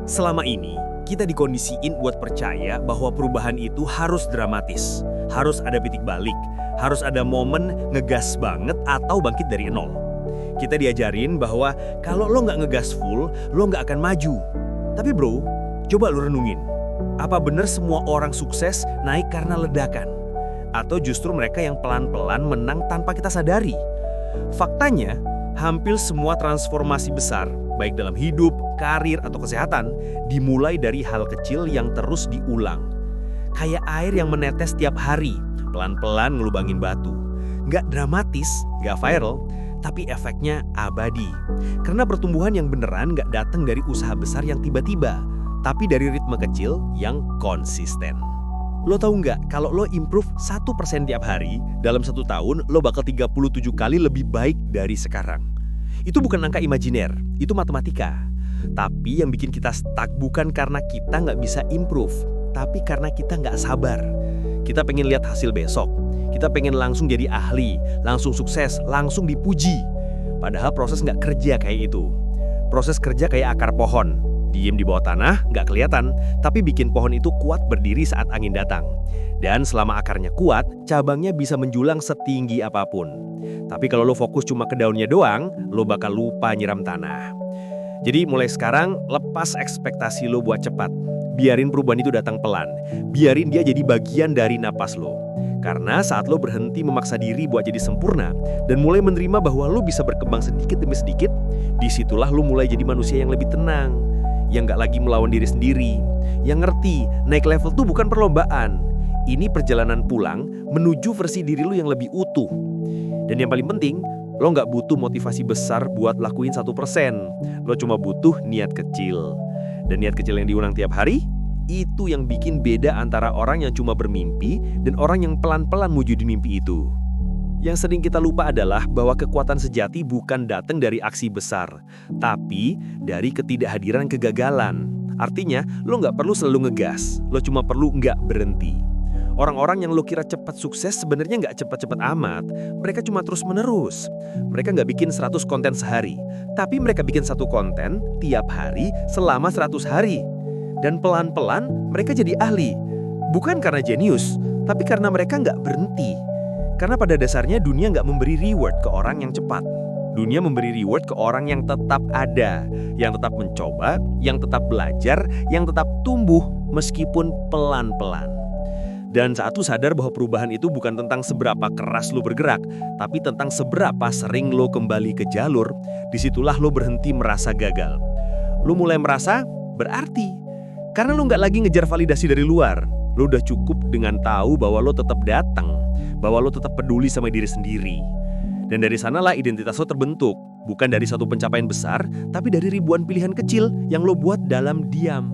Selama ini, kita dikondisiin buat percaya bahwa perubahan itu harus dramatis, harus ada titik balik, harus ada momen ngegas banget atau bangkit dari nol. Kita diajarin bahwa kalau lo nggak ngegas full, lo nggak akan maju. Tapi bro, coba lo renungin. Apa benar semua orang sukses naik karena ledakan? Atau justru mereka yang pelan-pelan menang tanpa kita sadari? Faktanya, hampir semua transformasi besar, baik dalam hidup, karir, atau kesehatan, dimulai dari hal kecil yang terus diulang. Kayak air yang menetes tiap hari, pelan-pelan ngelubangin batu. Nggak dramatis, nggak viral, tapi efeknya abadi. Karena pertumbuhan yang beneran nggak datang dari usaha besar yang tiba-tiba, tapi dari ritme kecil yang konsisten. Lo tahu nggak, kalau lo improve 1% tiap hari, dalam 1 tahun, lo bakal 37 kali lebih baik dari sekarang. Itu bukan angka imajiner, itu matematika. Tapi yang bikin kita stuck bukan karena kita nggak bisa improve, tapi karena kita nggak sabar. Kita pengen lihat hasil besok, kita pengen langsung jadi ahli, langsung sukses, langsung dipuji. Padahal proses nggak kerja kayak itu. Proses kerja kayak akar pohon. Diem di bawah tanah, nggak kelihatan, tapi bikin pohon itu kuat berdiri saat angin datang. Dan selama akarnya kuat, cabangnya bisa menjulang setinggi apapun. Tapi kalau lo fokus cuma ke daunnya doang, lo bakal lupa nyiram tanah. Jadi mulai sekarang, lepas ekspektasi lo buat cepat. Biarin perubahan itu datang pelan. Biarin dia jadi bagian dari napas lo. Karena saat lo berhenti memaksa diri buat jadi sempurna, dan mulai menerima bahwa lo bisa berkembang sedikit demi sedikit, disitulah lo mulai jadi manusia yang lebih tenang. Yang nggak lagi melawan diri sendiri, yang ngerti naik level tuh bukan perlombaan. Ini perjalanan pulang menuju versi diri lu yang lebih utuh. Dan yang paling penting, lo nggak butuh motivasi besar buat lakuin 1%. Lo cuma butuh niat kecil. Dan niat kecil yang diulang tiap hari, itu yang bikin beda antara orang yang cuma bermimpi dan orang yang pelan-pelan wujudin mimpi itu. Yang sering kita lupa adalah bahwa kekuatan sejati bukan datang dari aksi besar, tapi dari ketidakhadiran kegagalan. Artinya, lo nggak perlu selalu ngegas, lo cuma perlu nggak berhenti. Orang-orang yang lo kira cepat sukses sebenarnya nggak cepat-cepat amat. Mereka cuma terus-menerus. Mereka nggak bikin 100 konten sehari, tapi mereka bikin 1 konten tiap hari selama 100 hari. Dan pelan-pelan mereka jadi ahli. Bukan karena jenius, tapi karena mereka nggak berhenti. Karena pada dasarnya dunia nggak memberi reward ke orang yang cepat. Dunia memberi reward ke orang yang tetap ada, yang tetap mencoba, yang tetap belajar, yang tetap tumbuh meskipun pelan-pelan. Dan saat lu sadar bahwa perubahan itu bukan tentang seberapa keras lu bergerak, tapi tentang seberapa sering lu kembali ke jalur, disitulah lu berhenti merasa gagal. Lu mulai merasa berarti. Karena lu nggak lagi ngejar validasi dari luar. Lu udah cukup dengan tahu bahwa lu tetap datang, bahwa lo tetap peduli sama diri sendiri. Dan dari sanalah identitas lo terbentuk, bukan dari satu pencapaian besar, tapi dari ribuan pilihan kecil yang lo buat dalam diam.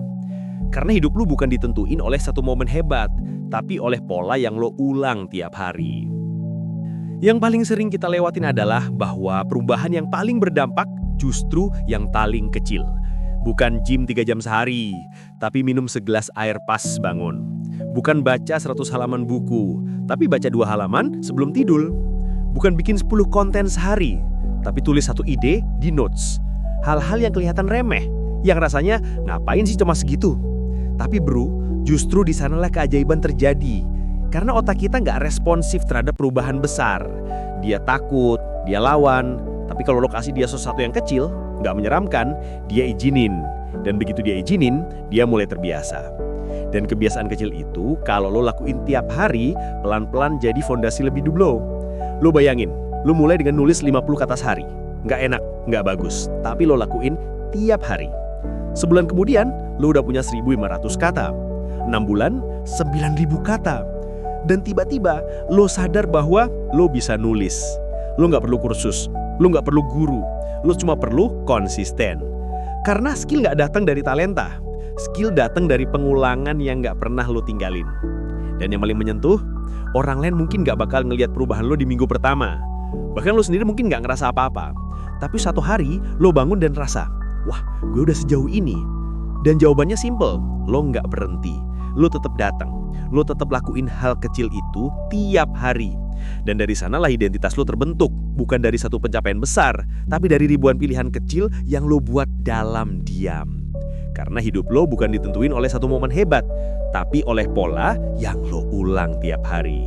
Karena hidup lo bukan ditentuin oleh satu momen hebat, tapi oleh pola yang lo ulang tiap hari. Yang paling sering kita lewatin adalah bahwa perubahan yang paling berdampak justru yang paling kecil. Bukan gym 3 jam sehari, tapi minum segelas air pas bangun. Bukan baca 100 halaman buku, tapi baca 2 halaman sebelum tidur. Bukan bikin 10 konten sehari, tapi tulis 1 ide di notes. Hal-hal yang kelihatan remeh, yang rasanya ngapain sih cuma segitu. Tapi bro, justru di sanalah keajaiban terjadi. Karena otak kita nggak responsif terhadap perubahan besar. Dia takut, dia lawan, tapi kalau lo kasih dia sesuatu yang kecil, nggak menyeramkan, dia izinin. Dan begitu dia izinin, dia mulai terbiasa. Dan kebiasaan kecil itu, kalau lo lakuin tiap hari, pelan-pelan jadi fondasi lebih dulu. Lo bayangin, lo mulai dengan nulis 50 kata sehari. Nggak enak, nggak bagus, tapi lo lakuin tiap hari. Sebulan kemudian, lo udah punya 1.500 kata. 6 bulan, 9.000 kata. Dan tiba-tiba, lo sadar bahwa lo bisa nulis. Lo nggak perlu kursus, lo nggak perlu guru, lo cuma perlu konsisten. Karena skill nggak datang dari talenta. Skill datang dari pengulangan yang nggak pernah lo tinggalin. Dan yang paling menyentuh, orang lain mungkin nggak bakal ngelihat perubahan lo di minggu pertama. Bahkan lo sendiri mungkin nggak ngerasa apa-apa. Tapi satu hari, lo bangun dan rasa, wah, gue udah sejauh ini. Dan jawabannya simple, lo nggak berhenti. Lo tetap datang. Lo tetap lakuin hal kecil itu tiap hari. Dan dari sanalah identitas lo terbentuk. Bukan dari satu pencapaian besar, tapi dari ribuan pilihan kecil yang lo buat dalam diam. Karena hidup lo bukan ditentuin oleh satu momen hebat, tapi oleh pola yang lo ulang tiap hari.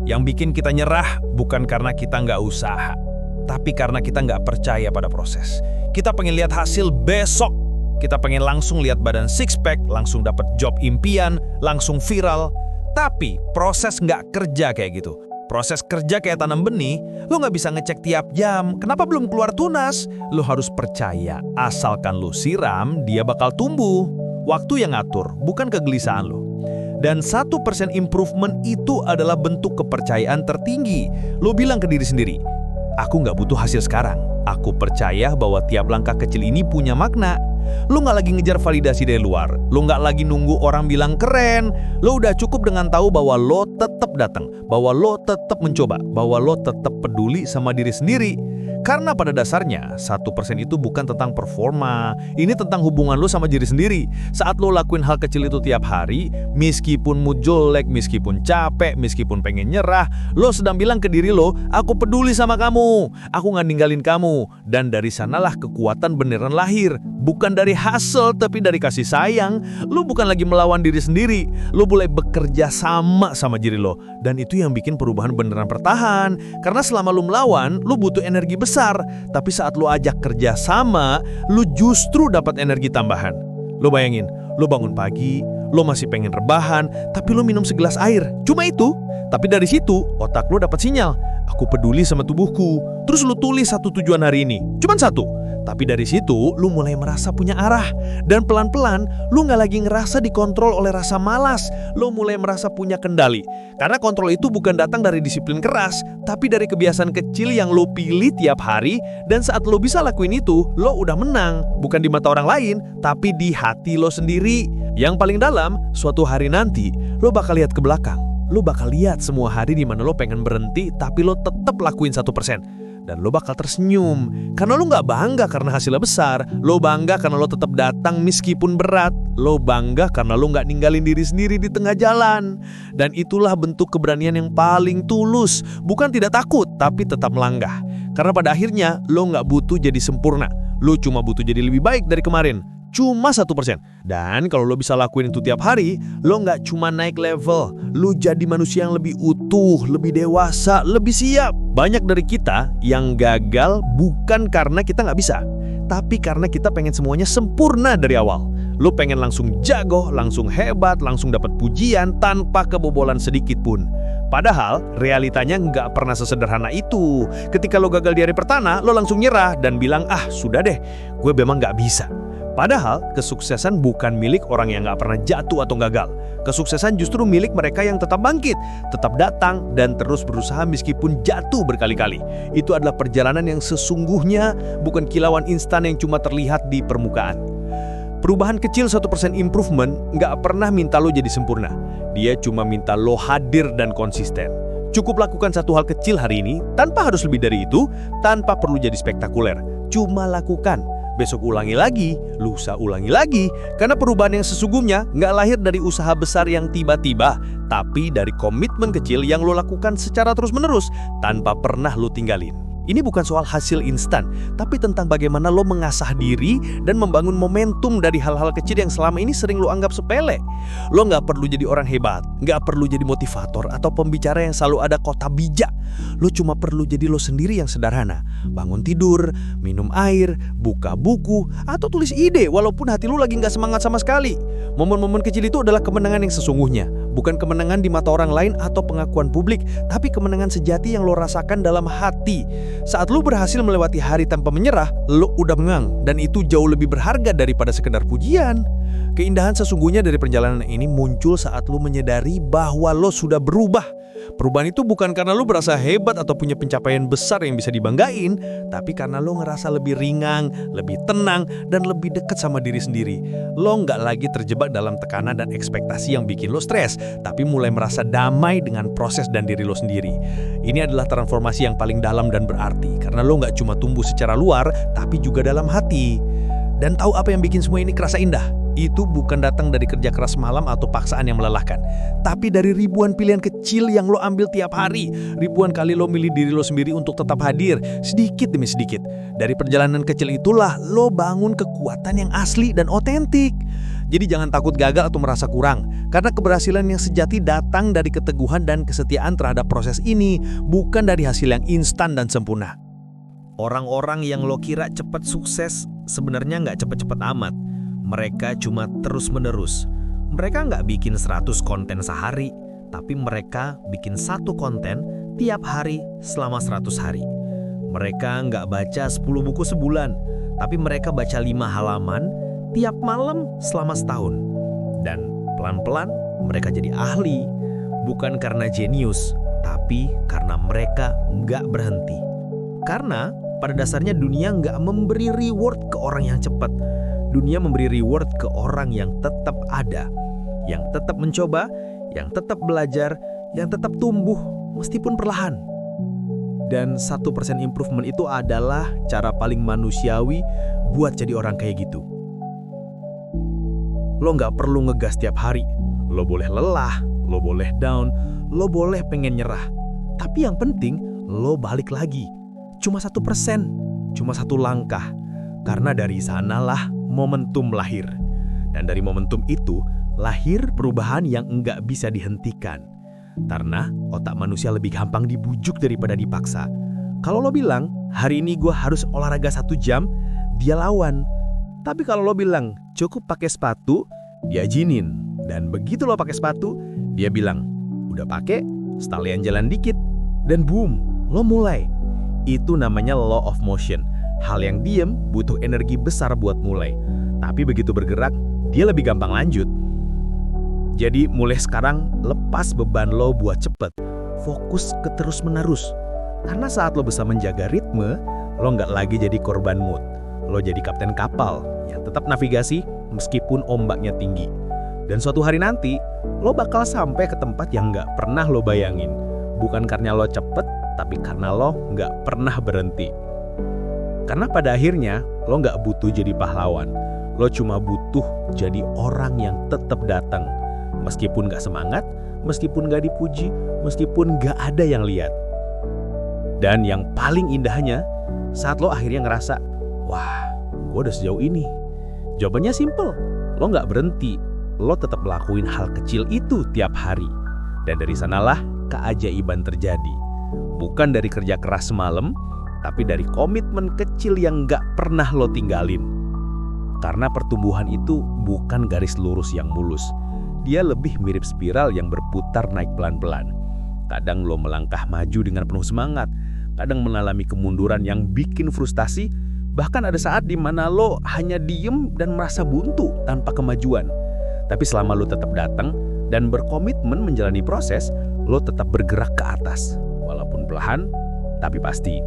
Yang bikin kita nyerah bukan karena kita nggak usaha, tapi karena kita nggak percaya pada proses. Kita pengen lihat hasil besok. Kita pengen langsung lihat badan six pack, langsung dapat job impian, langsung viral. Tapi proses nggak kerja kayak gitu. Proses kerja kayak tanam benih, lo nggak bisa ngecek tiap jam, kenapa belum keluar tunas? Lo harus percaya, asalkan lo siram, dia bakal tumbuh. Waktu yang ngatur, bukan kegelisahan lo. Dan 1% improvement itu adalah bentuk kepercayaan tertinggi. Lo bilang ke diri sendiri, aku nggak butuh hasil sekarang. Aku percaya bahwa tiap langkah kecil ini punya makna. Lo nggak lagi ngejar validasi dari luar. Lo nggak lagi nunggu orang bilang keren. Lo udah cukup dengan tahu bahwa lo tetap datang, bahwa lo tetap mencoba, bahwa lo tetap peduli sama diri sendiri. Karena pada dasarnya 1% itu bukan tentang performa. Ini tentang hubungan lo sama diri sendiri. Saat lo lakuin hal kecil itu tiap hari, meskipun mood jelek, meskipun capek, meskipun pengen nyerah, lo sedang bilang ke diri lo, aku peduli sama kamu, aku nggak ninggalin kamu. Dan dari sanalah kekuatan beneran lahir. Bukan dari hasil, tapi dari kasih sayang. Lo bukan lagi melawan diri sendiri. Lo mulai bekerja sama diri lo. Dan itu yang bikin perubahan beneran bertahan. Karena selama lo melawan, lo butuh energi besar. Tapi saat lo ajak kerja sama, lo justru dapat energi tambahan. Lo bayangin, lo bangun pagi, lo masih pengen rebahan, tapi lo minum segelas air. Cuma itu. Tapi dari situ, otak lo dapat sinyal. Aku peduli sama tubuhku. Terus lo tulis satu tujuan hari ini. Cuman satu. Tapi dari situ, lu mulai merasa punya arah. Dan pelan-pelan, lu nggak lagi ngerasa dikontrol oleh rasa malas. Lu mulai merasa punya kendali. Karena kontrol itu bukan datang dari disiplin keras, tapi dari kebiasaan kecil yang lu pilih tiap hari. Dan saat lu bisa lakuin itu, lo udah menang. Bukan di mata orang lain, tapi di hati lo sendiri. Yang paling dalam, suatu hari nanti, lo bakal lihat ke belakang. Lo bakal lihat semua hari di mana lo pengen berhenti, tapi lo tetap lakuin 1%. Dan lo bakal tersenyum, karena lo gak bangga karena hasilnya besar. Lo bangga karena lo tetap datang meskipun berat. Lo bangga karena lo gak ninggalin diri sendiri di tengah jalan. Dan itulah bentuk keberanian yang paling tulus. Bukan tidak takut, tapi tetap melangkah. Karena pada akhirnya, lo gak butuh jadi sempurna. Lo cuma butuh jadi lebih baik dari kemarin. Cuma 1%. Dan kalau lo bisa lakuin itu tiap hari, lo nggak cuma naik level, lo jadi manusia yang lebih utuh, lebih dewasa, lebih siap. Banyak dari kita yang gagal bukan karena kita nggak bisa, tapi karena kita pengen semuanya sempurna dari awal. Lo pengen langsung jago, langsung hebat, langsung dapat pujian tanpa kebobolan sedikit pun. Padahal realitanya nggak pernah sesederhana itu. Ketika lo gagal di hari pertama, lo langsung nyerah dan bilang, sudah deh, gue memang nggak bisa. Padahal, kesuksesan bukan milik orang yang nggak pernah jatuh atau gagal. Kesuksesan justru milik mereka yang tetap bangkit, tetap datang, dan terus berusaha meskipun jatuh berkali-kali. Itu adalah perjalanan yang sesungguhnya, bukan kilauan instan yang cuma terlihat di permukaan. Perubahan kecil 1% improvement nggak pernah minta lo jadi sempurna. Dia cuma minta lo hadir dan konsisten. Cukup lakukan satu hal kecil hari ini, tanpa harus lebih dari itu, tanpa perlu jadi spektakuler. Cuma lakukan. Besok ulangi lagi, lusa ulangi lagi. Karena perubahan yang sesungguhnya nggak lahir dari usaha besar yang tiba-tiba, tapi dari komitmen kecil yang lo lakukan secara terus-menerus, tanpa pernah lo tinggalin. Ini bukan soal hasil instan, tapi tentang bagaimana lo mengasah diri dan membangun momentum dari hal-hal kecil yang selama ini sering lo anggap sepele. Lo nggak perlu jadi orang hebat, nggak perlu jadi motivator atau pembicara yang selalu ada kota bijak. Lo cuma perlu jadi lo sendiri yang sederhana. Bangun tidur, minum air, buka buku, atau tulis ide walaupun hati lo lagi nggak semangat sama sekali. Momen-momen kecil itu adalah kemenangan yang sesungguhnya. Bukan kemenangan di mata orang lain atau pengakuan publik, tapi kemenangan sejati yang lo rasakan dalam hati. Saat lo berhasil melewati hari tanpa menyerah, lo udah menang, dan itu jauh lebih berharga daripada sekedar pujian. Keindahan sesungguhnya dari perjalanan ini muncul saat lo menyadari bahwa lo sudah berubah. Perubahan itu bukan karena lo berasa hebat atau punya pencapaian besar yang bisa dibanggain, tapi karena lo ngerasa lebih ringan, lebih tenang, dan lebih dekat sama diri sendiri. Lo nggak lagi terjebak dalam tekanan dan ekspektasi yang bikin lo stres, tapi mulai merasa damai dengan proses dan diri lo sendiri. Ini adalah transformasi yang paling dalam dan berarti, karena lo nggak cuma tumbuh secara luar, tapi juga dalam hati. Dan tahu apa yang bikin semua ini kerasa indah? itu bukan datang dari kerja keras malam atau paksaan yang melelahkan, tapi dari ribuan pilihan kecil yang lo ambil tiap hari. Ribuan kali lo milih diri lo sendiri untuk tetap hadir, sedikit demi sedikit. Dari perjalanan kecil itulah lo bangun kekuatan yang asli dan otentik. Jadi jangan takut gagal atau merasa kurang, karena keberhasilan yang sejati datang dari keteguhan dan kesetiaan terhadap proses ini, bukan dari hasil yang instan dan sempurna. Orang-orang yang lo kira cepat sukses sebenarnya nggak cepet-cepet amat. Mereka cuma terus-menerus. Mereka nggak bikin 100 konten sehari, tapi mereka bikin satu konten tiap hari selama 100 hari. Mereka nggak baca 10 buku sebulan, tapi mereka baca 5 halaman tiap malam selama setahun. Dan pelan-pelan mereka jadi ahli, bukan karena jenius, tapi karena mereka nggak berhenti. Karena pada dasarnya dunia nggak memberi reward ke orang yang cepat. Dunia memberi reward ke orang yang tetap ada, yang tetap mencoba, yang tetap belajar, yang tetap tumbuh meskipun perlahan. Dan 1% improvement itu adalah cara paling manusiawi buat jadi orang kayak gitu. Lo nggak perlu ngegas tiap hari. Lo boleh lelah, lo boleh down, lo boleh pengen nyerah. Tapi yang penting, lo balik lagi. Cuma 1%, cuma 1 langkah. Karena dari sanalah momentum lahir. Dan dari momentum itu, lahir perubahan yang enggak bisa dihentikan. Karena otak manusia lebih gampang dibujuk daripada dipaksa. Kalau lo bilang, hari ini gue harus olahraga 1 jam, dia lawan. Tapi kalau lo bilang, cukup pakai sepatu, dia izinin. Dan begitu lo pakai sepatu, dia bilang, udah pakai, sekalian jalan dikit. Dan boom, lo mulai. Itu namanya law of motion. Hal yang diem butuh energi besar buat mulai. Tapi begitu bergerak, dia lebih gampang lanjut. Jadi mulai sekarang, lepas beban lo buat cepet. Fokus ke terus-menerus. Karena saat lo bisa menjaga ritme, lo nggak lagi jadi korban mood. Lo jadi kapten kapal yang tetap navigasi meskipun ombaknya tinggi. Dan suatu hari nanti, lo bakal sampai ke tempat yang nggak pernah lo bayangin. Bukan karena lo cepet, tapi karena lo nggak pernah berhenti. Karena pada akhirnya, lo nggak butuh jadi pahlawan. Lo cuma butuh jadi orang yang tetap datang. Meskipun nggak semangat, meskipun nggak dipuji, meskipun nggak ada yang lihat. Dan yang paling indahnya, saat lo akhirnya ngerasa, wah, gue udah sejauh ini. Jawabannya simple, lo nggak berhenti. Lo tetap lakuin hal kecil itu tiap hari. Dan dari sanalah keajaiban terjadi. Bukan dari kerja keras semalam, tapi dari komitmen kecil yang nggak pernah lo tinggalin. Karena pertumbuhan itu bukan garis lurus yang mulus. Dia lebih mirip spiral yang berputar naik pelan-pelan. Kadang lo melangkah maju dengan penuh semangat, kadang mengalami kemunduran yang bikin frustasi, bahkan ada saat di mana lo hanya diem dan merasa buntu tanpa kemajuan. Tapi selama lo tetap datang dan berkomitmen menjalani proses, lo tetap bergerak ke atas. Walaupun perlahan, tapi pasti.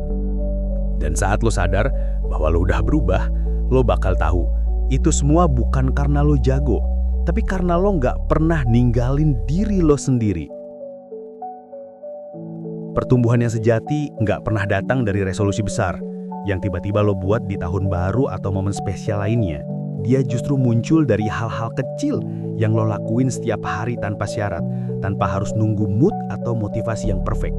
Dan saat lo sadar bahwa lo udah berubah, lo bakal tahu, itu semua bukan karena lo jago, tapi karena lo nggak pernah ninggalin diri lo sendiri. Pertumbuhan yang sejati nggak pernah datang dari resolusi besar, yang tiba-tiba lo buat di tahun baru atau momen spesial lainnya. Dia justru muncul dari hal-hal kecil yang lo lakuin setiap hari tanpa syarat, tanpa harus nunggu mood atau motivasi yang perfect.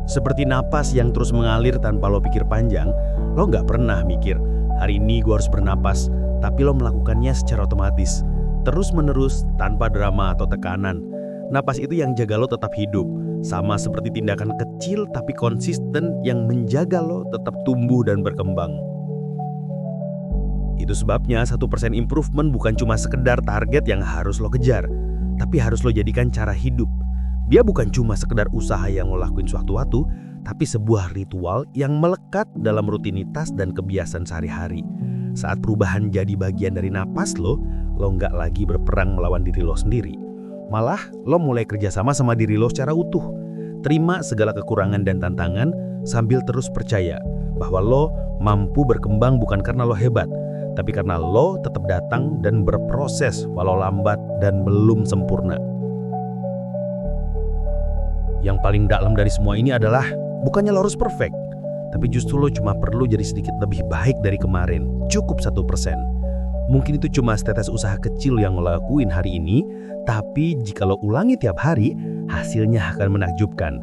Seperti napas yang terus mengalir tanpa lo pikir panjang, lo nggak pernah mikir, hari ini gue harus bernapas, tapi lo melakukannya secara otomatis, terus-menerus tanpa drama atau tekanan. Napas itu yang jaga lo tetap hidup, sama seperti tindakan kecil tapi konsisten yang menjaga lo tetap tumbuh dan berkembang. Itu sebabnya 1% improvement bukan cuma sekedar target yang harus lo kejar, tapi harus lo jadikan cara hidup. Dia bukan cuma sekedar usaha yang lo lakuin sewaktu-waktu, tapi sebuah ritual yang melekat dalam rutinitas dan kebiasaan sehari-hari. Saat perubahan jadi bagian dari napas lo nggak lagi berperang melawan diri lo sendiri. Malah, lo mulai kerjasama sama diri lo secara utuh. Terima segala kekurangan dan tantangan sambil terus percaya bahwa lo mampu berkembang bukan karena lo hebat, tapi karena lo tetap datang dan berproses walau lambat dan belum sempurna. Yang paling dalam dari semua ini adalah bukannya lo harus perfect, tapi justru lo cuma perlu jadi sedikit lebih baik dari kemarin. Cukup 1%. Mungkin itu cuma setetes usaha kecil yang lo lakuin hari ini, tapi jika lo ulangi tiap hari, hasilnya akan menakjubkan.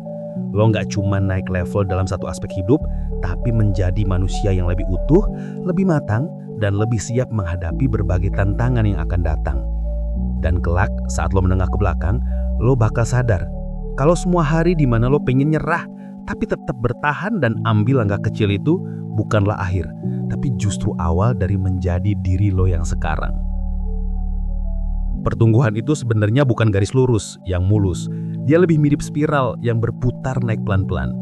Lo nggak cuma naik level dalam satu aspek hidup, tapi menjadi manusia yang lebih utuh, lebih matang, dan lebih siap menghadapi berbagai tantangan yang akan datang. Dan kelak saat lo menengah ke belakang, lo bakal sadar kalau semua hari di mana lo pengen nyerah, tapi tetap bertahan dan ambil langkah kecil itu bukanlah akhir, tapi justru awal dari menjadi diri lo yang sekarang. Pertumbuhan itu sebenarnya bukan garis lurus yang mulus. Dia lebih mirip spiral yang berputar naik pelan-pelan.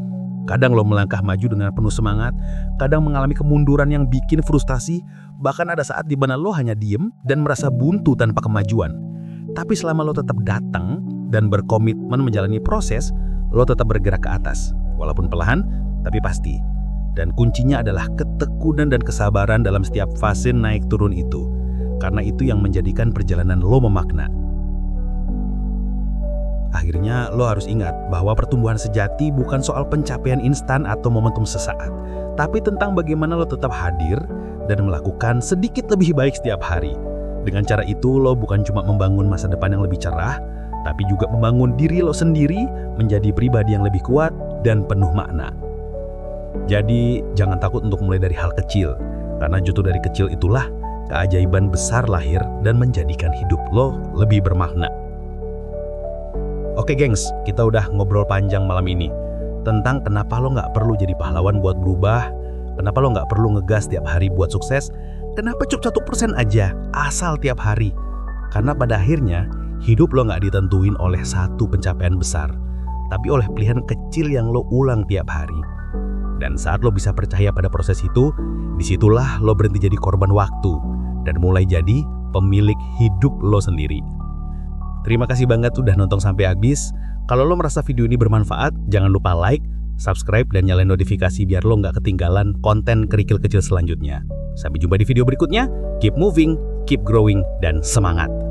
Kadang lo melangkah maju dengan penuh semangat, kadang mengalami kemunduran yang bikin frustasi, bahkan ada saat di mana lo hanya diem dan merasa buntu tanpa kemajuan. Tapi selama lo tetap datang dan berkomitmen menjalani proses, lo tetap bergerak ke atas. Walaupun perlahan, tapi pasti. Dan kuncinya adalah ketekunan dan kesabaran dalam setiap fase naik turun itu. Karena itu yang menjadikan perjalanan lo memakna. Akhirnya lo harus ingat bahwa pertumbuhan sejati bukan soal pencapaian instan atau momentum sesaat, tapi tentang bagaimana lo tetap hadir dan melakukan sedikit lebih baik setiap hari. Dengan cara itu lo bukan cuma membangun masa depan yang lebih cerah, tapi juga membangun diri lo sendiri menjadi pribadi yang lebih kuat dan penuh makna. Jadi jangan takut untuk mulai dari hal kecil, karena justru dari kecil itulah keajaiban besar lahir dan menjadikan hidup lo lebih bermakna. Oke gengs, kita udah ngobrol panjang malam ini tentang kenapa lo nggak perlu jadi pahlawan buat berubah, kenapa lo nggak perlu ngegas tiap hari buat sukses, kenapa cukup 1% aja asal tiap hari. Karena pada akhirnya hidup lo nggak ditentuin oleh satu pencapaian besar, tapi oleh pilihan kecil yang lo ulang tiap hari. Dan saat lo bisa percaya pada proses itu, disitulah lo berhenti jadi korban waktu dan mulai jadi pemilik hidup lo sendiri. Terima kasih banget udah nonton sampai habis. Kalau lo merasa video ini bermanfaat, jangan lupa like, subscribe, dan nyalain notifikasi biar lo nggak ketinggalan konten kerikil kecil selanjutnya. Sampai jumpa di video berikutnya. Keep moving, keep growing, dan semangat!